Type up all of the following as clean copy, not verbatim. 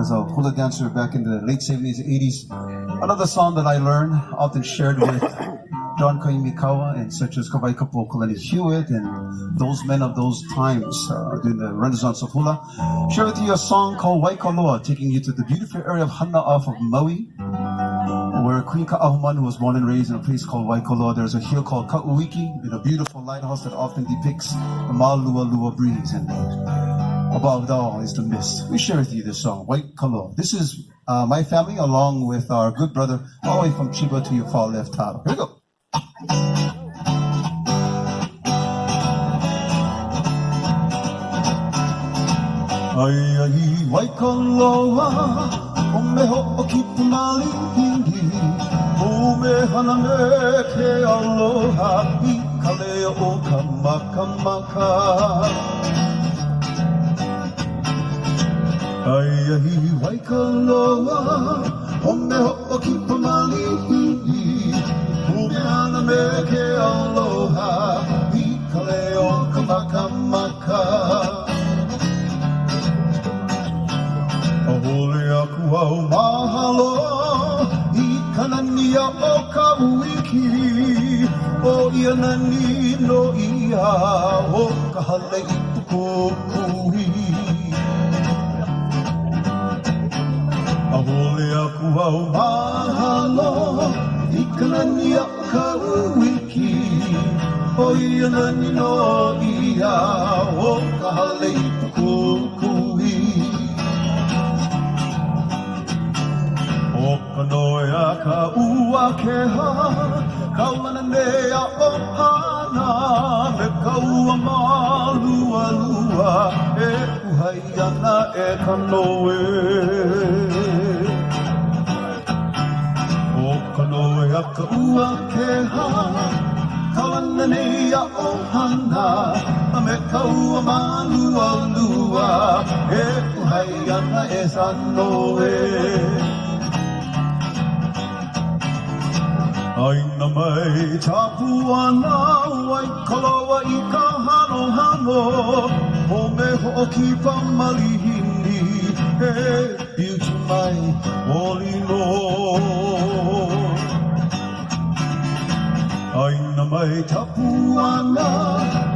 as a hula dancer back in the late 70s and 80s. Another song that I learned, often shared with John Kaimikawa and such as Kawai Kapo Kalani Hewitt and those men of those times during the Renaissance of hula. Share with you a song called Waikaloa, taking you to the beautiful area of Hana off of Maui, where Queen Ka'ahumanu was born and raised in a place called Waikaloa. There's a hill called Kaʻuiki, and a beautiful lighthouse that often depicts the Mālualua breeze, and above it all is the mist. We share with you this song, Waikaloa. This is my family along with our good brother all the way from Chiba to your far left, Taro. Here we go. Ai ai Waikaloa, o me hoʻokipa malihini, Pumehana me ke aloha, I ka lea o ka makamaka. Ai ai Waikaloa, o me hoʻokipa malihini, Pumehana me ke aloha, I ka lea o ka makamaka. Hole aku au mahalo, I ka nani o Kaʻuiki, o ia nani no ia, o ka hale I kukui. Hole aku au mahalo, I ka nani o Kaʻuiki, o ia nani no ia, o ka hale I kukui. O ka noea ka ua ke ha, Kaulana mea o Hana, me ka ua Mālualua, e ʻuhai ana e ka noe. O ka noea ka ua ke ha, Kaulana mea o Hana, me ka ua Mālualua, e ʻuhai ana e sa noe. Haʻina mai tā puana, Waikaloa I ka hanohano, ho me hoʻokipa malihini, he piutu mai olino. Haʻina mai tā puana,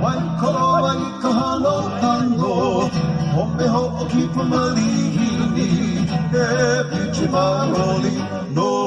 Waikaloa I ka hanohano, ho me hoʻokipa malihini, he piutu mai olino.